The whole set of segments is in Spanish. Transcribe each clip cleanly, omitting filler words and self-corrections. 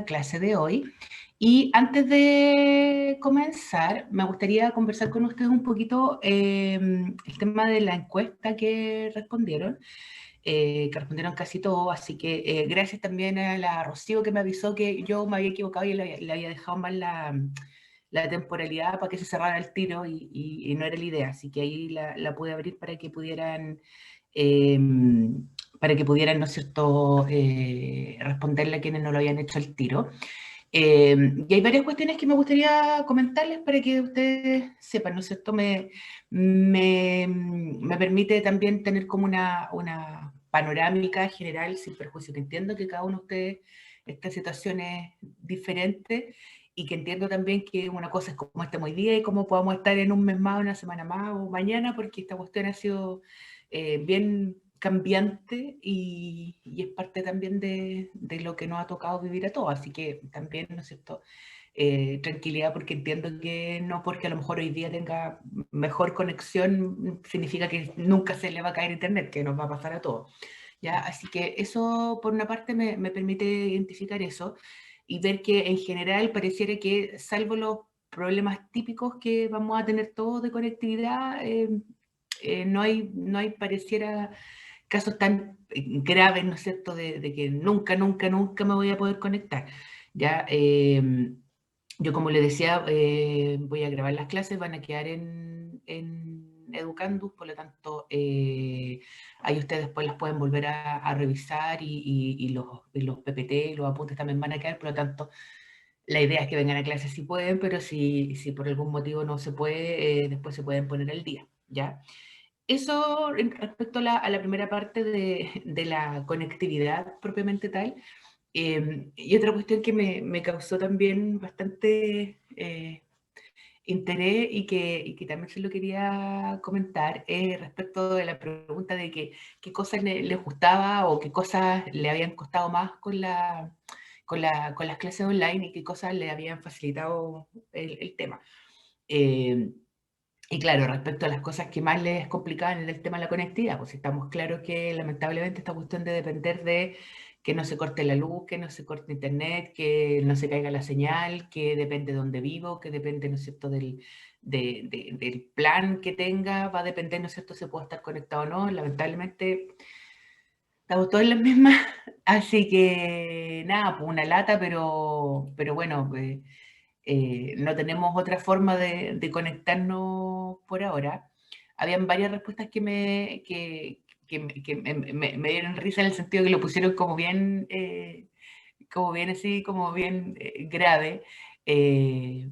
clase de hoy. Y antes de comenzar, me gustaría conversar con ustedes un poquito el tema de la encuesta que respondieron casi todo, así que gracias también a la Rocío que me avisó que yo me había equivocado y le había dejado mal la temporalidad para que se cerrara el tiro y no era la idea, así que ahí la pude abrir eh, para que pudieran, ¿no es cierto?, responderle a quienes no lo habían hecho el tiro. Y hay varias cuestiones que me gustaría comentarles para que ustedes sepan, ¿no es cierto? Me permite también tener como una panorámica general, sin perjuicio, que entiendo que cada uno de ustedes está en situaciones diferentes y que entiendo también que una cosa es cómo estamos hoy día y cómo podamos estar en un mes más, una semana más o mañana, porque esta cuestión ha sido bien cambiante y es parte también de lo que nos ha tocado vivir a todos, así que también, ¿no es cierto?, tranquilidad, porque entiendo que no porque a lo mejor hoy día tenga mejor conexión significa que nunca se le va a caer internet, que nos va a pasar a todos, ¿ya? Así que eso por una parte me permite identificar eso y ver que en general pareciera que salvo los problemas típicos que vamos a tener todos de conectividad, no hay pareciera casos tan graves, ¿no es cierto?, de que nunca me voy a poder conectar. Ya, yo como le decía, voy a grabar las clases, van a quedar en Educandus, por lo tanto, ahí ustedes después las pueden volver a revisar y los PPT y los apuntes también van a quedar, por lo tanto, la idea es que vengan a clases si pueden, pero si por algún motivo no se puede, después se pueden poner al día, ¿ya? Eso respecto a la primera parte de la conectividad propiamente tal. Y otra cuestión que me causó también bastante interés y que también se lo quería comentar respecto de la pregunta de qué cosas les gustaba o qué cosas le habían costado más con las clases online y qué cosas le habían facilitado el tema. Eh, y claro, respecto a las cosas que más les complicaban en el tema de la conectividad, pues estamos claros que lamentablemente esta cuestión de depender de que no se corte la luz, que no se corte internet, que no se caiga la señal, que depende de dónde vivo, que depende, ¿no es cierto?, del plan que tenga, va a depender, ¿no es cierto?, si puedo estar conectado o no. Lamentablemente estamos todos en las mismas, así que nada, pues una lata, pero bueno, no tenemos otra forma de conectarnos por ahora. Habían varias respuestas que me dieron risa en el sentido que lo pusieron como bien así, como bien grave, eh,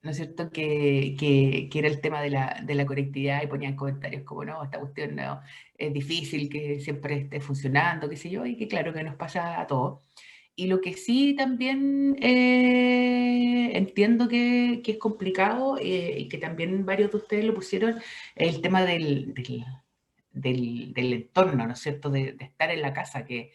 ¿no es cierto? Que era el tema de la conectividad y ponían comentarios como, no, esta cuestión no, es difícil que siempre esté funcionando, qué sé yo, y que claro que nos pasa a todos. Y lo que sí también entiendo que es complicado y que también varios de ustedes lo pusieron, es el tema del entorno, ¿no es cierto?, de estar en la casa, que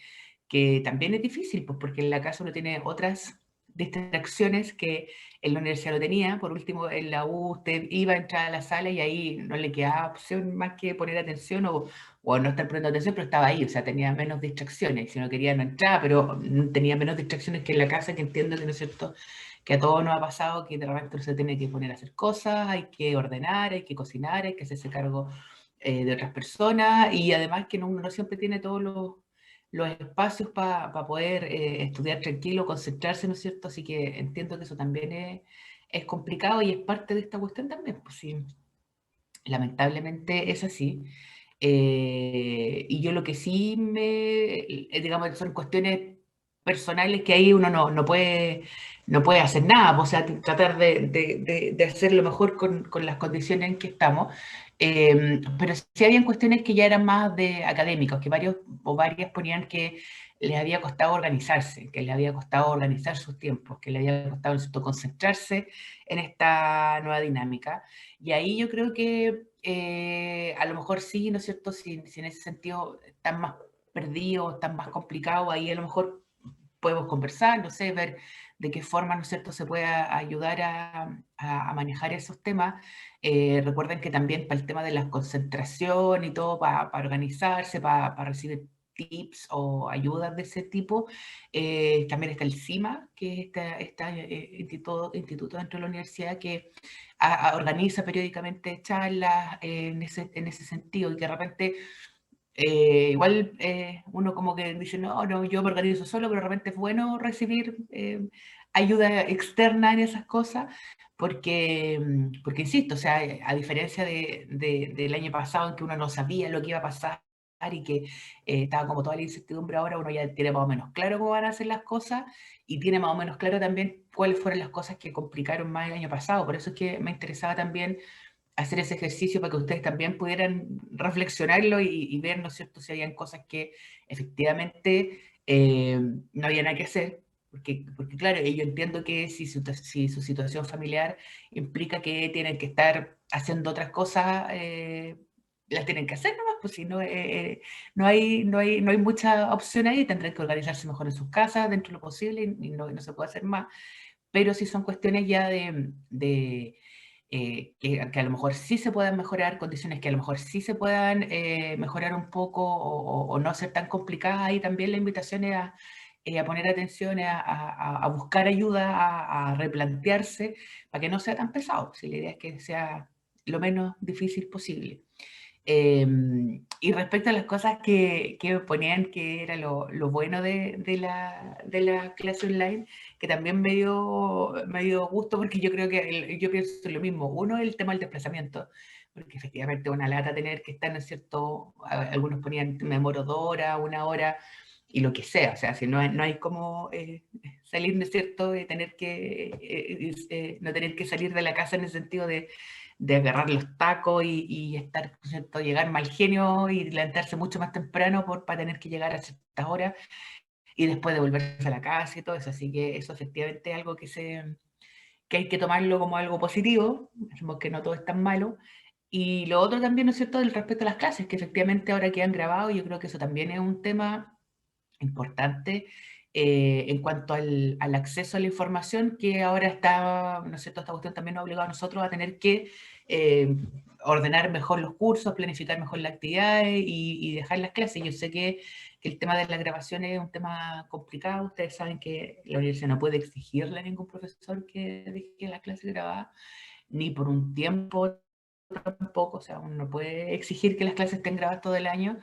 también es difícil, pues porque en la casa uno tiene otras distracciones que en la universidad lo tenía. Por último, en la U usted iba a entrar a la sala y ahí no le quedaba opción más que poner atención o no estar poniendo atención, pero estaba ahí, o sea, tenía menos distracciones. Si no quería, no entraba, pero tenía menos distracciones que en la casa, que entiendo que no es cierto, que a todos nos ha pasado que de repente uno se tiene que poner a hacer cosas, hay que ordenar, hay que cocinar, hay que hacerse cargo de otras personas y además que uno no siempre tiene todos los espacios para poder estudiar tranquilo, concentrarse, ¿no es cierto? Así que entiendo que eso también es complicado y es parte de esta cuestión también, pues sí, lamentablemente es así. Y yo lo que sí digamos, son cuestiones personales que ahí uno no puede hacer nada, pues, o sea, tratar de hacer lo mejor con las condiciones en que estamos. Pero sí habían cuestiones que ya eran más de académicos, que varios o varias ponían que les había costado organizarse, que les había costado organizar sus tiempos, que les había costado, ¿no es cierto?, concentrarse en esta nueva dinámica. Y ahí yo creo que a lo mejor sí, ¿no es cierto? Si en ese sentido están más perdidos, están más complicados, ahí a lo mejor podemos conversar, no sé, ver de qué forma, ¿no es cierto?, se puede ayudar a manejar esos temas. Recuerden que también para el tema de la concentración y todo, para organizarse, para recibir tips o ayudas de ese tipo. También está el CIMA, que es este instituto dentro de la universidad que organiza periódicamente charlas en ese sentido, y que de repente igual uno como que dice, no, no, yo me organizo solo, pero de repente es bueno recibir ayuda externa en esas cosas, porque insisto, o sea, a diferencia del año pasado en que uno no sabía lo que iba a pasar y que estaba como toda la incertidumbre, ahora uno ya tiene más o menos claro cómo van a ser las cosas y tiene más o menos claro también cuáles fueron las cosas que complicaron más el año pasado. Por eso es que me interesaba también hacer ese ejercicio para que ustedes también pudieran reflexionarlo y ver, ¿no es cierto?, si habían cosas que efectivamente no había nada que hacer, porque claro, yo entiendo que si su situación familiar implica que tienen que estar haciendo otras cosas, las tienen que hacer nomás, pues si no, no hay mucha opción ahí, tendrán que organizarse mejor en sus casas dentro de lo posible y no se puede hacer más. Pero si son cuestiones ya que a lo mejor sí se puedan mejorar, condiciones que a lo mejor sí se puedan mejorar un poco o no ser tan complicadas, ahí también la invitación es a poner atención, a buscar ayuda, a replantearse, para que no sea tan pesado. Si la idea es que sea lo menos difícil posible. Y respecto a las cosas que ponían que era lo bueno de la clase online, que también me dio gusto porque yo creo que yo pienso lo mismo. Uno, el tema del desplazamiento, porque efectivamente una lata tener que estar, ¿no es cierto? Algunos ponían, me demoro 2 horas, 1 hora, y lo que sea. O sea, si no hay como salir, ¿no es cierto? De tener no tener que salir de la casa en el sentido de agarrar los tacos y estar, ¿cierto?, llegar mal genio y levantarse mucho más temprano para tener que llegar a ciertas horas y después devolverse a la casa y todo eso. Así que eso efectivamente es algo que hay que tomarlo como algo positivo, decimos que no todo es tan malo. Y lo otro también, ¿no es cierto?, del respecto a las clases, que efectivamente ahora quedan grabados, yo creo que eso también es un tema importante en cuanto al acceso a la información, que ahora está, ¿no es cierto?, esta cuestión también nos ha obligado a nosotros a tener que eh, ordenar mejor los cursos, planificar mejor las actividades y dejar las clases. Yo sé que el tema de la grabación es un tema complicado. Ustedes saben que la universidad no puede exigirle a ningún profesor que deje las clases grabadas, ni por un tiempo tampoco, o sea, uno no puede exigir que las clases estén grabadas todo el año.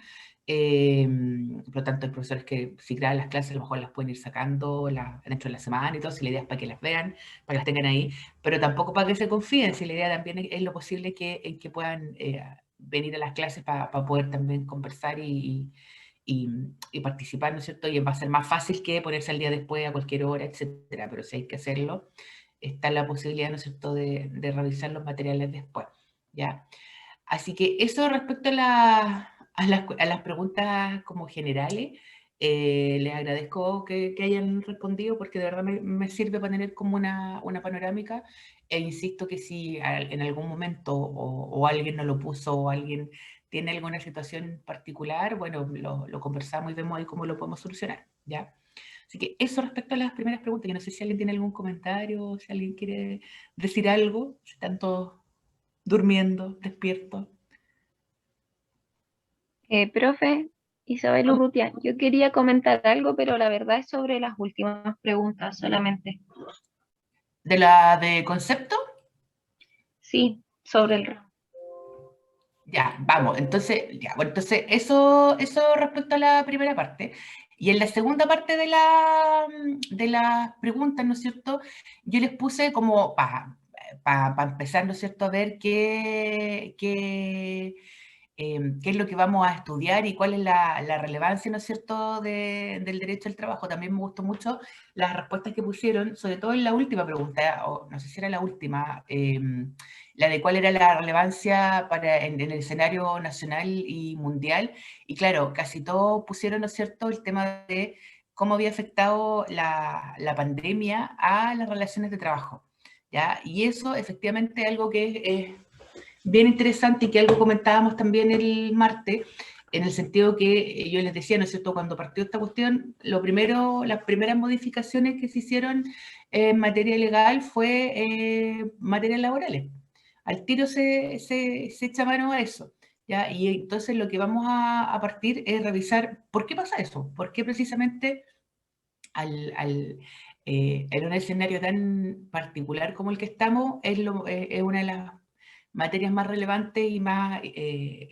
Por lo tanto, hay profesores que si graban las clases a lo mejor las pueden ir sacando dentro de la semana y todo, si la idea es para que las vean, para que las tengan ahí, pero tampoco para que se confíen, si la idea también es lo posible en que puedan venir a las clases para poder también conversar y participar, ¿no es cierto? Y va a ser más fácil que ponerse al día después a cualquier hora, etcétera, pero si hay que hacerlo, está la posibilidad, ¿no es cierto?, de revisar los materiales después, ¿ya? Así que eso respecto a las preguntas como generales, les agradezco que hayan respondido porque de verdad me sirve para tener como una panorámica, e insisto que si en algún momento o alguien no lo puso o alguien tiene alguna situación particular, bueno, lo conversamos y vemos ahí cómo lo podemos solucionar, ¿ya? Así que eso respecto a las primeras preguntas. Yo no sé si alguien tiene algún comentario, si alguien quiere decir algo, si están todos durmiendo, despiertos. Profe Isabel Urrutia, yo quería comentar algo, pero la verdad es sobre las últimas preguntas solamente. ¿De la de concepto? Sí, sobre el... Ya, vamos. Entonces, ya, bueno, entonces eso respecto a la primera parte. Y en la segunda parte de las preguntas, ¿no es cierto? Yo les puse como para empezar, ¿no es cierto?, a ver qué es lo que vamos a estudiar y cuál es la relevancia, ¿no es cierto?, del derecho al trabajo. También me gustó mucho las respuestas que pusieron, sobre todo en la última pregunta, o no sé si era la última, la de cuál era la relevancia en el escenario nacional y mundial. Y claro, casi todos pusieron, ¿no es cierto?, el tema de cómo había afectado la pandemia a las relaciones de trabajo, ¿ya? Y eso efectivamente es algo que es bien interesante y que algo comentábamos también el martes, en el sentido que yo les decía, ¿no es cierto?, cuando partió esta cuestión, las primeras modificaciones que se hicieron en materia legal fue materias laborales. Al tiro se echa mano a eso. ¿ya? Y entonces lo que vamos a partir es revisar por qué pasa eso, por qué precisamente en un escenario tan particular como el que estamos, es una de las materias más relevantes y más,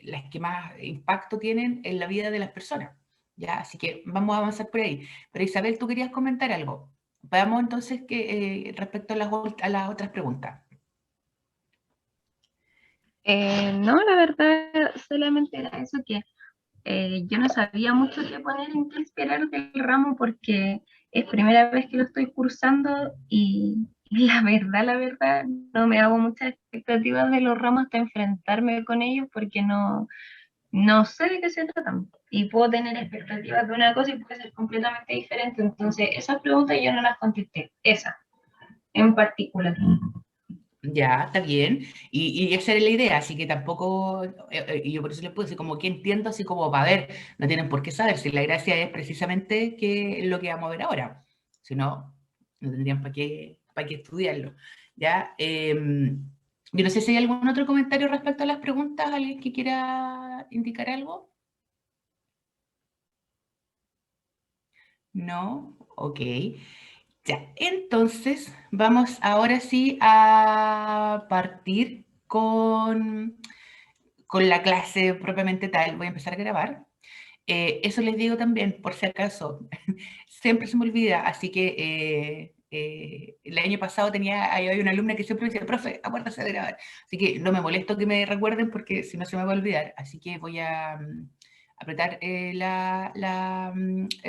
las que más impacto tienen en la vida de las personas. ¿Ya? Así que vamos a avanzar por ahí. Pero Isabel, tú querías comentar algo. Veamos entonces respecto a las otras preguntas. No, la verdad, solamente era eso que yo no sabía mucho qué poner en qué esperar del ramo porque es primera vez que lo estoy cursando y la verdad, no me hago muchas expectativas de los ramos hasta enfrentarme con ellos porque no sé de qué se tratan. Y puedo tener expectativas de una cosa y puede ser completamente diferente. Entonces, esas preguntas yo no las contesté, esa en particular. Ya, está bien. Y esa era la idea, así que tampoco, y yo por eso les puse como que entiendo, así como para ver, no tienen por qué saber, si la gracia es precisamente que lo que vamos a ver ahora, si no, no tendrían para qué estudiarlo. Ya, yo no sé si hay algún otro comentario respecto a las preguntas, alguien que quiera indicar algo. No, ok. Ya, entonces vamos ahora sí a partir con la clase propiamente tal. Voy a empezar a grabar. Eso les digo también, por si acaso, siempre se me olvida, así que el año pasado había una alumna que siempre me decía, profe, acuérdate de grabar. Así que no me molesto que me recuerden porque si no se me va a olvidar. Así que voy a apretar el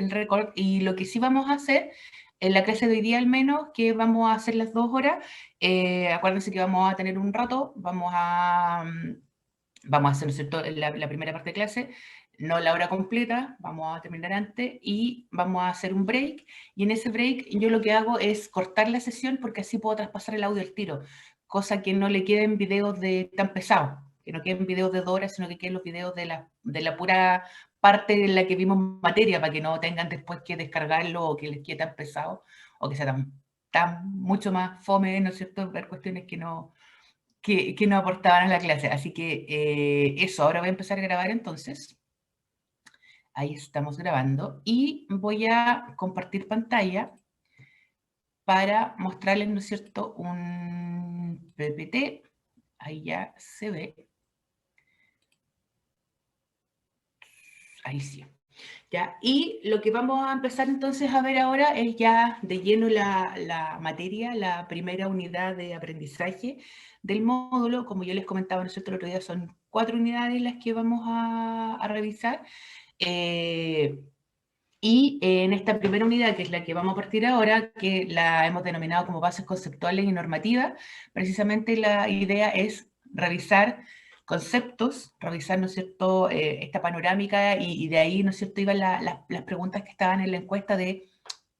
récord. Y lo que sí vamos a hacer en la clase de hoy día al menos, que vamos a hacer las 2 horas, acuérdense que vamos a tener un rato, vamos a hacer, ¿no es cierto?, la primera parte de clase, no la hora completa, vamos a terminar antes y vamos a hacer un break. Y en ese break yo lo que hago es cortar la sesión porque así puedo traspasar el audio al tiro, cosa que no le queden videos tan pesados, que no queden videos de 2 horas, sino que queden los videos de la pura parte en la que vimos materia, para que no tengan después que descargarlo o que les quede tan pesado o que sea tan mucho más fome, ¿no es cierto?, ver cuestiones que no aportaban a la clase. Así que eso, ahora voy a empezar a grabar entonces. Ahí estamos grabando y voy a compartir pantalla para mostrarles, ¿no es cierto?, un PPT. Ahí ya se ve. Ahí sí. ¿Ya? Y lo que vamos a empezar entonces a ver ahora es ya de lleno la materia, la primera unidad de aprendizaje del módulo. Como yo les comentaba, ¿no es cierto?, el otro día son 4 unidades las que vamos a revisar. Y en esta primera unidad, que es la que vamos a partir ahora, que la hemos denominado como bases conceptuales y normativas, precisamente la idea es revisar conceptos, revisar, ¿no es cierto?, esta panorámica y de ahí, ¿no es cierto?, iban las preguntas que estaban en la encuesta de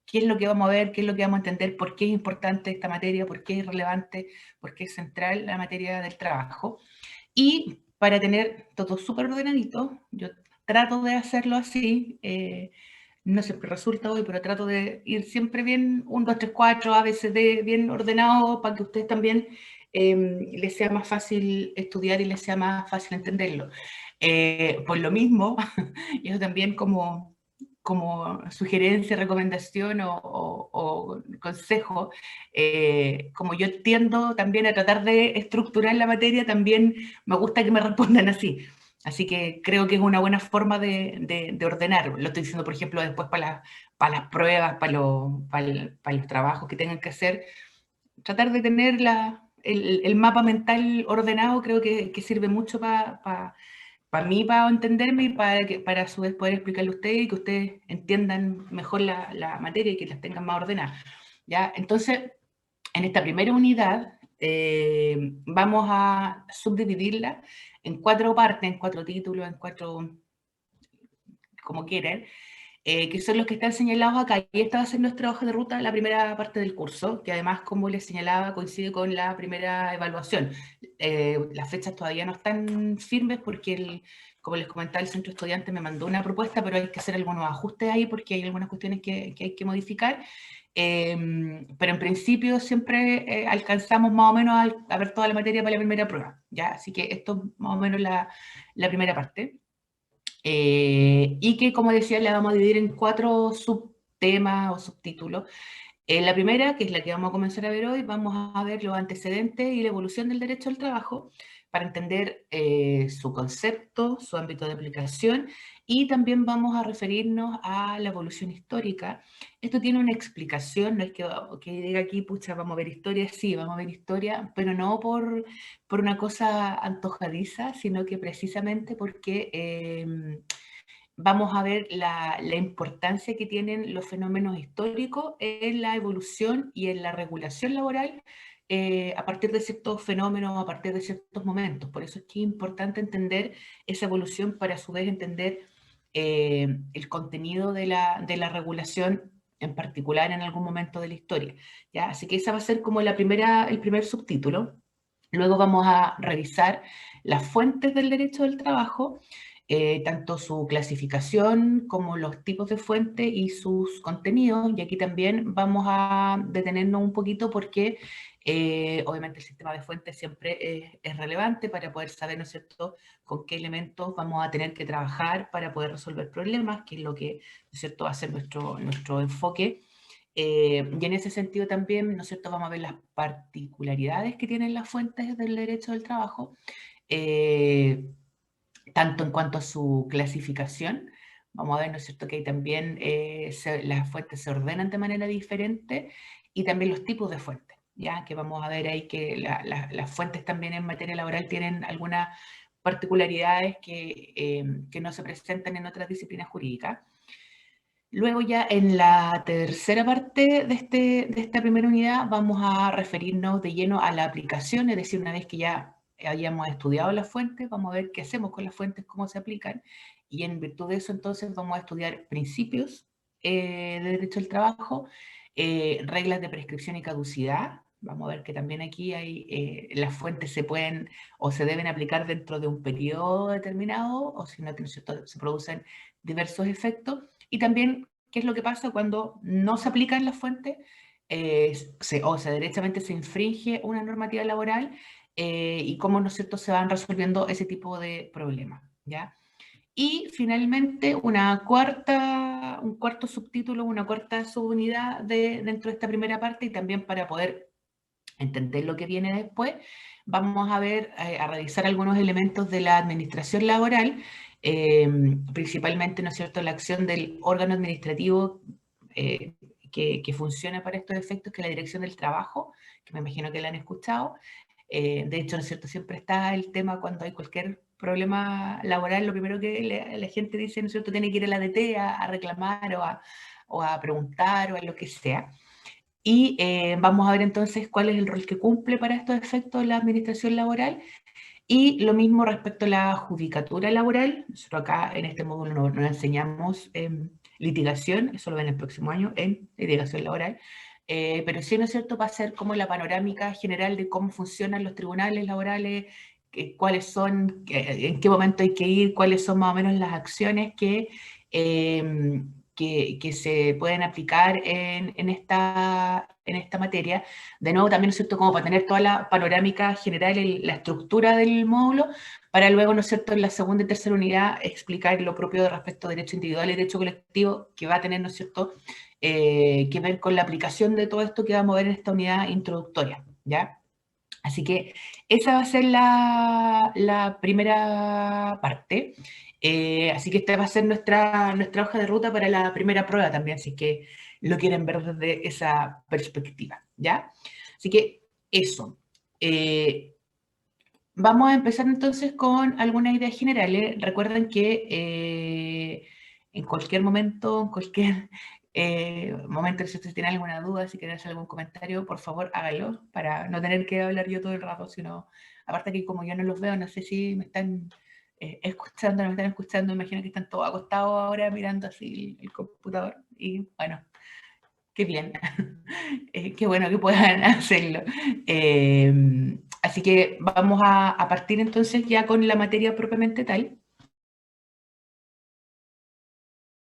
qué es lo que vamos a ver, qué es lo que vamos a entender, por qué es importante esta materia, por qué es relevante, por qué es central la materia del trabajo. Y para tener todo súper ordenadito, yo trato de hacerlo así, no siempre resulta hoy, pero trato de ir siempre bien, 1, 2, 3, 4, a veces bien ordenado, para que a ustedes también les sea más fácil estudiar y les sea más fácil entenderlo. Por lo mismo, y eso también como sugerencia, recomendación o consejo, como yo tiendo también a tratar de estructurar la materia, también me gusta que me respondan así. Así que creo que es una buena forma de ordenar. Lo estoy diciendo, por ejemplo, después para las pruebas, para los trabajos que tengan que hacer. Tratar de tener el mapa mental ordenado creo que sirve mucho para mí, para entenderme y para a su vez poder explicarle a ustedes y que ustedes entiendan mejor la materia y que las tengan más ordenadas. ¿Ya? Entonces, en esta primera unidad vamos a subdividirla en 4 partes, en 4 títulos, en 4, como quieran, que son los que están señalados acá. Y esta va a ser nuestra hoja de ruta, la primera parte del curso, que además, como les señalaba, coincide con la primera evaluación. Las fechas todavía no están firmes porque como les comentaba, el centro estudiante me mandó una propuesta, pero hay que hacer algunos ajustes ahí porque hay algunas cuestiones que hay que modificar. Pero en principio siempre alcanzamos más o menos a ver toda la materia para la primera prueba, ¿ya? Así que esto es más o menos la primera parte. Y que, como decía, la vamos a dividir en 4 subtemas o subtítulos. En la primera, que es la que vamos a comenzar a ver hoy, vamos a ver los antecedentes y la evolución del derecho al trabajo para entender su concepto, su ámbito de aplicación, y también vamos a referirnos a la evolución histórica. Esto tiene una explicación, no es que diga aquí, pucha, vamos a ver historia, sí, vamos a ver historia, pero no por una cosa antojadiza, sino que precisamente porque vamos a ver la importancia que tienen los fenómenos históricos en la evolución y en la regulación laboral a partir de ciertos fenómenos, a partir de ciertos momentos. Por eso es que es importante entender esa evolución para a su vez entender el contenido de la regulación en particular en algún momento de la historia. ¿Ya? Así que esa va a ser como el primer subtítulo. Luego vamos a revisar las fuentes del derecho del trabajo, tanto su clasificación como los tipos de fuente y sus contenidos. Y aquí también vamos a detenernos un poquito porque obviamente el sistema de fuentes siempre es relevante para poder saber, ¿no es cierto?, con qué elementos vamos a tener que trabajar para poder resolver problemas, que es lo que, ¿no es cierto?, va a ser nuestro enfoque. Y en ese sentido también, ¿no es cierto?, vamos a ver las particularidades que tienen las fuentes del derecho del trabajo, tanto en cuanto a su clasificación. Vamos a ver, ¿no es cierto?, que ahí también las fuentes se ordenan de manera diferente, y también los tipos de fuentes, ya que vamos a ver ahí que las fuentes también en materia laboral tienen algunas particularidades que no se presentan en otras disciplinas jurídicas. Luego ya en la tercera parte de esta primera unidad vamos a referirnos de lleno a la aplicación, es decir, una vez que ya hayamos estudiado las fuentes, vamos a ver qué hacemos con las fuentes, cómo se aplican, y en virtud de eso entonces vamos a estudiar principios de derecho al trabajo, reglas de prescripción y caducidad. Vamos a ver que también aquí las fuentes se pueden o se deben aplicar dentro de un periodo determinado, o si no, ¿no es cierto?, se producen diversos efectos. Y también, ¿qué es lo que pasa cuando no se aplican las fuentes o sea, derechamente se infringe una normativa laboral y cómo, ¿no es cierto?, se van resolviendo ese tipo de problemas, ¿ya? Y finalmente, un cuarto subtítulo, una cuarta subunidad dentro de esta primera parte, y también para poder entender lo que viene después, vamos a ver, a revisar algunos elementos de la administración laboral, principalmente, ¿no es cierto?, la acción del órgano administrativo eh, que funciona para estos efectos, que es la Dirección del Trabajo, que me imagino que la han escuchado. De hecho, ¿no es cierto?, siempre está el tema cuando hay cualquier problema laboral, lo primero que la gente dice, ¿no es cierto?, tiene que ir a la DT a reclamar o a preguntar o a lo que sea. Y vamos a ver entonces cuál es el rol que cumple para estos efectos la administración laboral, y lo mismo respecto a la judicatura laboral. Nosotros acá en este módulo no enseñamos litigación, eso lo ven el próximo año en litigación laboral, pero sí, ¿no es cierto?, va a ser como la panorámica general de cómo funcionan los tribunales laborales, cuáles son, en qué momento hay que ir, cuáles son más o menos las acciones que se pueden aplicar en esta materia. De nuevo, también, ¿no es cierto?, como para tener toda la panorámica general, la estructura del módulo, para luego, ¿no es cierto?, en la segunda y tercera unidad explicar lo propio de respecto a derecho individual y derecho colectivo, que va a tener, ¿no es cierto?, que ver con la aplicación de todo esto que vamos a ver en esta unidad introductoria, ¿ya? Así que esa va a ser la primera parte. Así que esta va a ser nuestra hoja de ruta para la primera prueba también, así que lo quieren ver desde esa perspectiva, ¿ya? Así que eso. Vamos a empezar entonces con algunas ideas generales. Recuerden que en cualquier momento, si ustedes tienen alguna duda, si quieren hacer algún comentario, por favor háganlo para no tener que hablar yo todo el rato, sino, aparte que como yo no los veo, no sé si me están escuchando, no me están escuchando, imagino que están todos acostados ahora mirando así el computador, y bueno, qué bien, qué bueno que puedan hacerlo. Así que vamos a partir entonces ya con la materia propiamente tal.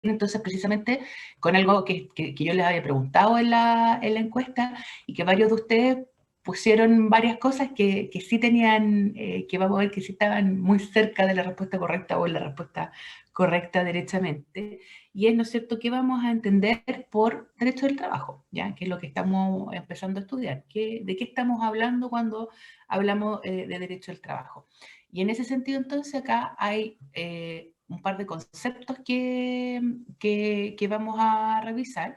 entonces precisamente con algo que yo les había preguntado en la encuesta y que varios de ustedes pusieron varias cosas que sí tenían, que vamos a ver que sí estaban muy cerca de la respuesta correcta o en la respuesta correcta derechamente. Y es, ¿no es cierto?, qué vamos a entender por derecho del trabajo, ¿ya? Que es lo que estamos empezando a estudiar. ¿De qué estamos hablando cuando hablamos de derecho del trabajo? Y en ese sentido, entonces, acá hay un par de conceptos que vamos a revisar,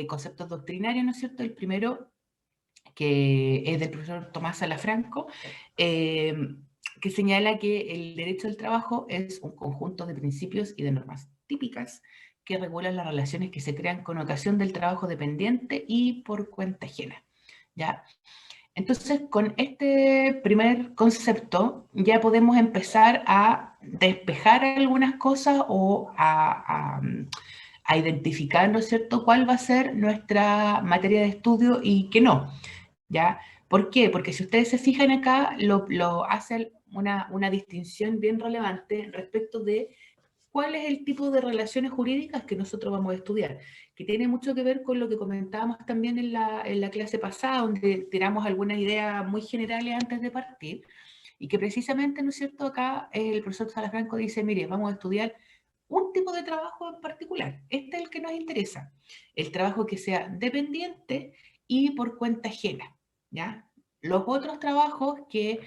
conceptos doctrinarios, ¿no es cierto? El primero, que es del profesor Tomás Salafranco, que señala que el derecho del trabajo es un conjunto de principios y de normas típicas que regulan las relaciones que se crean con ocasión del trabajo dependiente y por cuenta ajena, ¿ya? Entonces, con este primer concepto ya podemos empezar a despejar algunas cosas o a identificar, ¿no es cierto?, cuál va a ser nuestra materia de estudio y qué no, ¿ya? ¿Por qué? Porque si ustedes se fijan acá, lo hacen una distinción bien relevante respecto de cuál es el tipo de relaciones jurídicas que nosotros vamos a estudiar, que tiene mucho que ver con lo que comentábamos también en la clase pasada, donde tiramos algunas ideas muy generales antes de partir, y que precisamente, ¿no es cierto?, acá el profesor Salafranco dice, mire, vamos a estudiar un tipo de trabajo en particular, este es el que nos interesa, el trabajo que sea dependiente y por cuenta ajena, ¿ya? Los otros trabajos que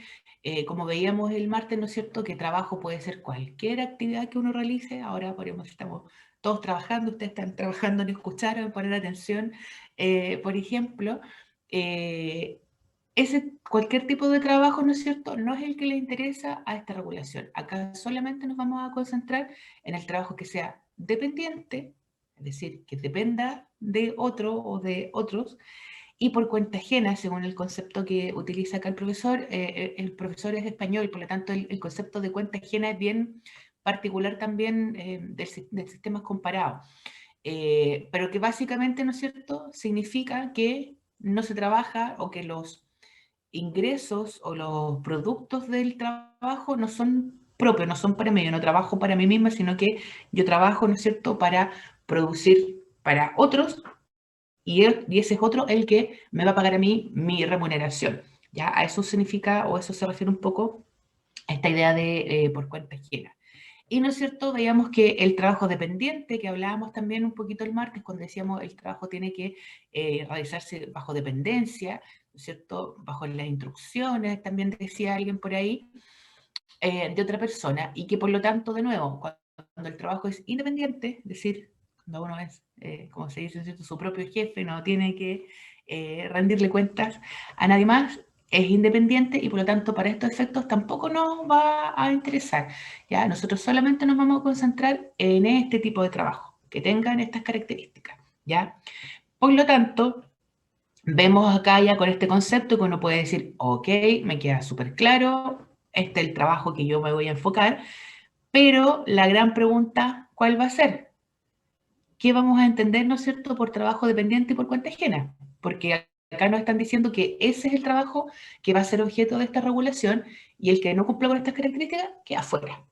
como veíamos el martes, ¿no es cierto?, que trabajo puede ser cualquier actividad que uno realice. Ahora, por ejemplo, estamos todos trabajando, ustedes están trabajando en escuchar o en poner atención. Por ejemplo, eh, cualquier tipo de trabajo, ¿no es cierto?, no es el que le interesa a esta regulación. Acá solamente nos vamos a concentrar en el trabajo que sea dependiente, es decir, que dependa de otro o de otros, y por cuenta ajena, según el concepto que utiliza acá el profesor es español, por lo tanto el concepto de cuenta ajena es bien particular también del sistema comparado, pero que básicamente, ¿no es cierto?, significa que no se trabaja o que los ingresos o los productos del trabajo no son propios, no son para mí, yo no trabajo para mí misma, sino que yo trabajo, ¿no es cierto?, para producir para otros y ese es otro el que me va a pagar a mí mi remuneración. ¿Ya? A eso significa, o eso se refiere un poco a esta idea de por cuenta ajena. Y no es cierto, veíamos que el trabajo dependiente, que hablábamos también un poquito el martes, cuando decíamos el trabajo tiene que realizarse bajo dependencia, ¿no es cierto? Bajo las instrucciones, también decía alguien por ahí, de otra persona, y que por lo tanto, de nuevo, cuando el trabajo es independiente, es decir, cuando uno es, como se dice, ¿cierto?, su propio jefe, no tiene que rendirle cuentas a nadie más, es independiente y por lo tanto para estos efectos tampoco nos va a interesar. ¿Ya? Nosotros solamente nos vamos a concentrar en este tipo de trabajo, que tengan estas características. ¿Ya? Por lo tanto, vemos acá ya con este concepto que uno puede decir, ok, me queda súper claro, este es el trabajo que yo me voy a enfocar, pero la gran pregunta, ¿cuál va a ser? ¿Qué vamos a entender, no es cierto?, por trabajo dependiente y por cuenta ajena? Porque acá nos están diciendo que ese es el trabajo que va a ser objeto de esta regulación y el que no cumpla con estas características queda afuera.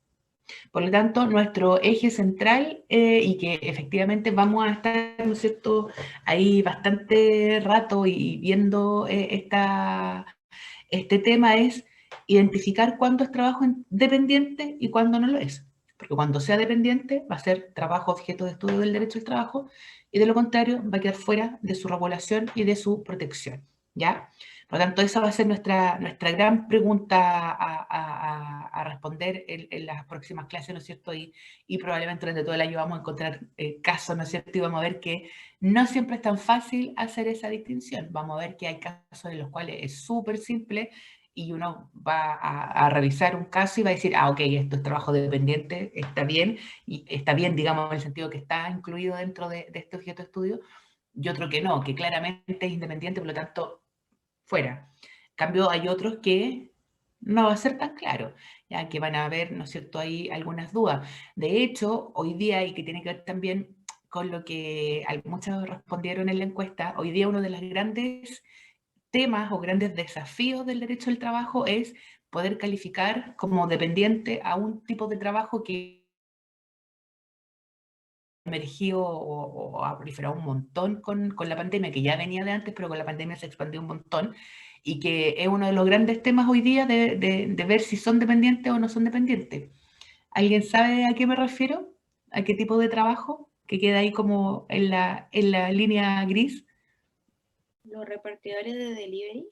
Por lo tanto, nuestro eje central y que efectivamente vamos a estar, ¿no es cierto?, ahí bastante rato y viendo este tema es identificar cuándo es trabajo dependiente y cuándo no lo es. Porque cuando sea dependiente va a ser trabajo objeto de estudio del derecho al trabajo y de lo contrario va a quedar fuera de su regulación y de su protección. ¿Ya? Por lo tanto, esa va a ser nuestra gran pregunta a responder en las próximas clases, ¿no es cierto? Y probablemente durante todo el año vamos a encontrar casos, ¿no es cierto? Y vamos a ver que no siempre es tan fácil hacer esa distinción. Vamos a ver que hay casos en los cuales es súper simple y uno va a revisar un caso y va a decir, ah, ok, esto es trabajo dependiente, y está bien, digamos, en el sentido que está incluido dentro de este objeto de estudio, y otro que no, que claramente es independiente, por lo tanto, fuera. En cambio, hay otros que no va a ser tan claro, ya que van a haber, ¿no es cierto?, ahí algunas dudas. De hecho, hoy día, y que tiene que ver también con lo que muchos respondieron en la encuesta, hoy día uno de los grandes temas o grandes desafíos del derecho al trabajo es poder calificar como dependiente a un tipo de trabajo que emergido o ha proliferado un montón con la pandemia, que ya venía de antes, pero con la pandemia se expandió un montón, y que es uno de los grandes temas hoy día de ver si son dependientes o no son dependientes. ¿Alguien sabe a qué me refiero? ¿A qué tipo de trabajo? Que queda ahí como en la línea gris. Los repartidores de delivery.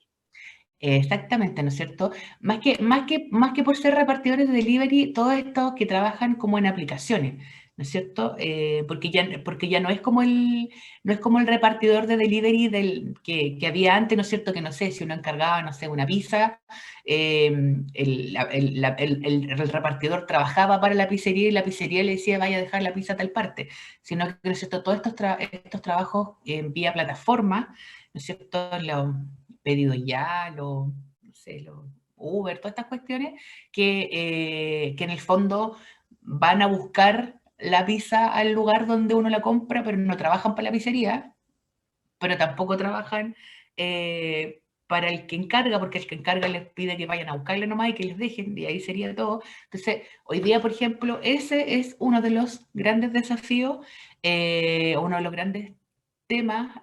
Exactamente, ¿no es cierto? Más que por ser repartidores de delivery, todos estos que trabajan como en aplicaciones, ¿no es cierto? Porque ya no es como el repartidor de delivery que había antes, ¿no es cierto? Que no sé, si uno encargaba, no sé, una pizza, el repartidor trabajaba para la pizzería y la pizzería le decía, vaya a dejar la pizza a tal parte, sino que, ¿no es cierto? Todos estos trabajos en vía plataforma, ¿no es cierto? Pedido ya, no sé, Uber, todas estas cuestiones que en el fondo van a buscar la pizza al lugar donde uno la compra, pero no trabajan para la pizzería, pero tampoco trabajan para el que encarga, porque el que encarga les pide que vayan a buscarle nomás y que les dejen, y ahí sería todo. Entonces, hoy día, por ejemplo, ese es uno de los grandes desafíos, uno de los grandes temas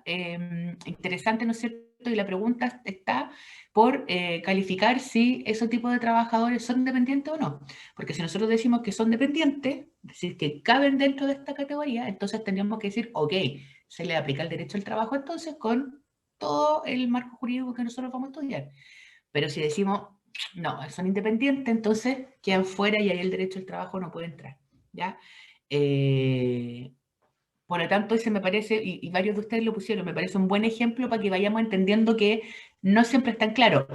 interesantes, ¿no es cierto? Y la pregunta está por calificar si esos tipos de trabajadores son dependientes o no. Porque si nosotros decimos que son dependientes, es decir, que caben dentro de esta categoría, entonces tendríamos que decir, ok, se le aplica el derecho al trabajo entonces con todo el marco jurídico que nosotros vamos a estudiar. Pero si decimos, no, son independientes, entonces quedan fuera y ahí el derecho al trabajo no puede entrar. ¿Ya? Por lo tanto, ese me parece, y varios de ustedes lo pusieron, me parece un buen ejemplo para que vayamos entendiendo que no siempre es tan claro,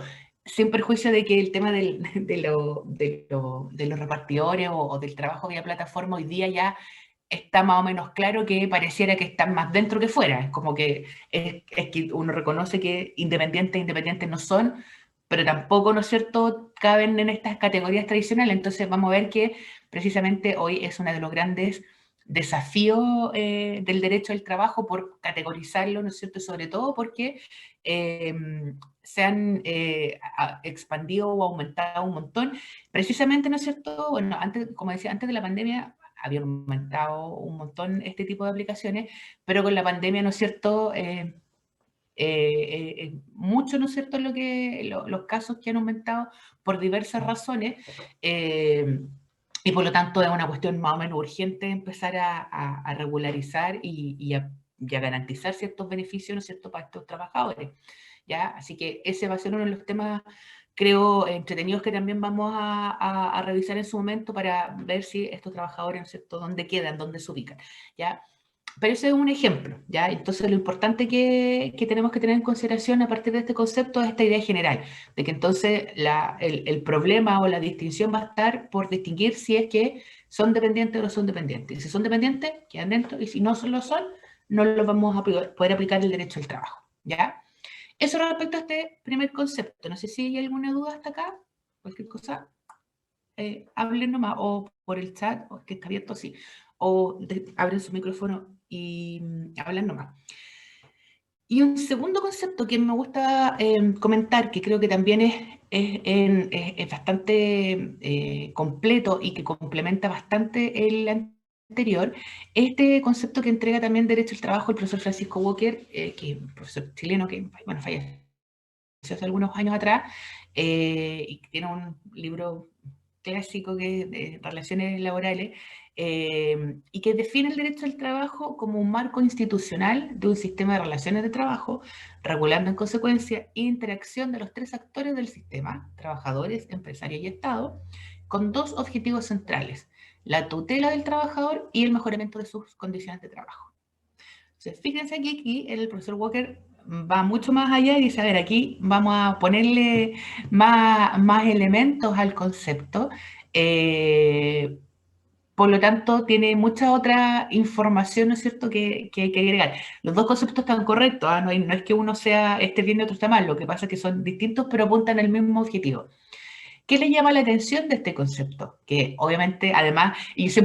sin perjuicio de que el tema de los repartidores o del trabajo vía plataforma hoy día ya está más o menos claro, que pareciera que están más dentro que fuera. Es como que es que uno reconoce que independientes no son, pero tampoco, ¿no es cierto?, caben en estas categorías tradicionales. Entonces vamos a ver que precisamente hoy es uno de los grandes desafíos del derecho al trabajo por categorizarlo, ¿no es cierto?, sobre todo porque eh, se han expandido o aumentado un montón. Precisamente, ¿no es cierto? Bueno, antes, como decía, antes de la pandemia había aumentado un montón este tipo de aplicaciones, pero con la pandemia, ¿no es cierto? Mucho, ¿no es cierto?, los casos que han aumentado por diversas razones, y por lo tanto es una cuestión más o menos urgente empezar a regularizar y a garantizar ciertos beneficios, ¿no es cierto?, para estos trabajadores. ¿Ya? Así que ese va a ser uno de los temas, creo, entretenidos, que también vamos a revisar en su momento para ver si estos trabajadores, ¿no es cierto?, dónde quedan, dónde se ubican, ¿ya? Pero ese es un ejemplo, ¿ya? Entonces lo importante que tenemos que tener en consideración a partir de este concepto es esta idea general, de que entonces el problema o la distinción va a estar por distinguir si es que son dependientes o no son dependientes. Y si son dependientes, quedan dentro, y si no lo son, no los vamos a poder aplicar el derecho al trabajo, ¿ya? Eso respecto a este primer concepto. No sé si hay alguna duda hasta acá, cualquier cosa, hablen nomás, o por el chat, o que está abierto, sí, o abren su micrófono y hablan nomás. Y un segundo concepto que me gusta comentar, que creo que también es bastante completo y que complementa bastante el anterior, este concepto que entrega también Derecho al Trabajo el profesor Francisco Walker, que es un profesor chileno que, bueno, falleció hace algunos años atrás, y que tiene un libro clásico que es de relaciones laborales, y que define el derecho al trabajo como un marco institucional de un sistema de relaciones de trabajo, regulando en consecuencia interacción de los tres actores del sistema, trabajadores, empresarios y Estado, con dos objetivos centrales: la tutela del trabajador y el mejoramiento de sus condiciones de trabajo. Entonces, fíjense que aquí el profesor Walker va mucho más allá y dice, a ver, aquí vamos a ponerle más elementos al concepto. Por lo tanto, tiene mucha otra información, ¿no es cierto?, que hay que agregar. Los dos conceptos están correctos, ¿eh? No es que uno esté bien y otro está mal, lo que pasa es que son distintos, pero apuntan al mismo objetivo. ¿Qué les llama la atención de este concepto? Que obviamente, además, y yo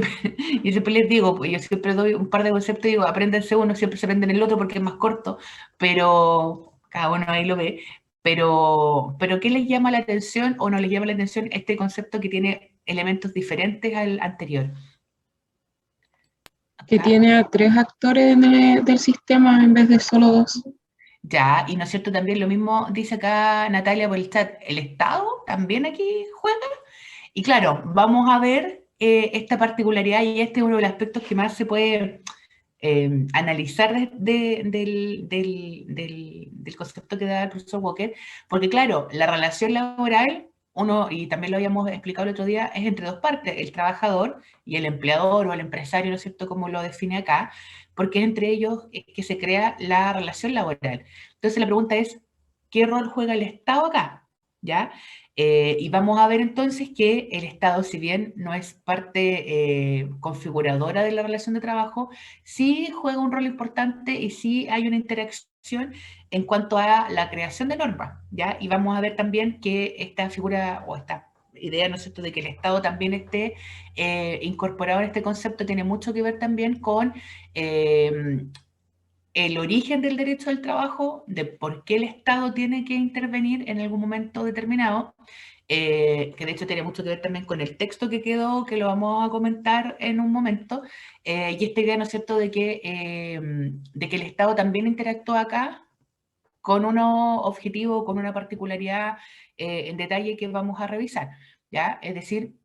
siempre les digo, pues yo siempre doy un par de conceptos y digo, apréndanse uno, siempre se aprenden el otro porque es más corto, pero cada uno ahí lo ve. Pero ¿qué les llama la atención o no les llama la atención este concepto que tiene elementos diferentes al anterior? Que tiene a 3 actores del sistema en vez de solo 2. Ya, y no es cierto, también lo mismo dice acá Natalia por el chat, el Estado también aquí juega. Y claro, vamos a ver esta particularidad y este es uno de los aspectos que más se puede analizar del concepto que da el profesor Walker, porque claro, la relación laboral, uno, y también lo habíamos explicado el otro día, es entre dos partes, el trabajador y el empleador o el empresario, ¿no es cierto?, como lo define acá, porque es entre ellos que se crea la relación laboral. Entonces la pregunta es, ¿qué rol juega el Estado acá? ¿Ya? Y vamos a ver entonces que el Estado, si bien no es parte configuradora de la relación de trabajo, sí juega un rol importante y sí hay una interacción en cuanto a la creación de normas, ¿ya? Y vamos a ver también que esta figura o esta idea, ¿no es cierto?, de que el Estado también esté incorporado en este concepto tiene mucho que ver también con el origen del derecho al trabajo, de por qué el Estado tiene que intervenir en algún momento determinado, que de hecho tiene mucho que ver también con el texto que quedó, que lo vamos a comentar en un momento, y esta idea, ¿no es cierto?, de que el Estado también interactúa acá con unos objetivos, con una particularidad en detalle que vamos a revisar, ¿ya? Es decir,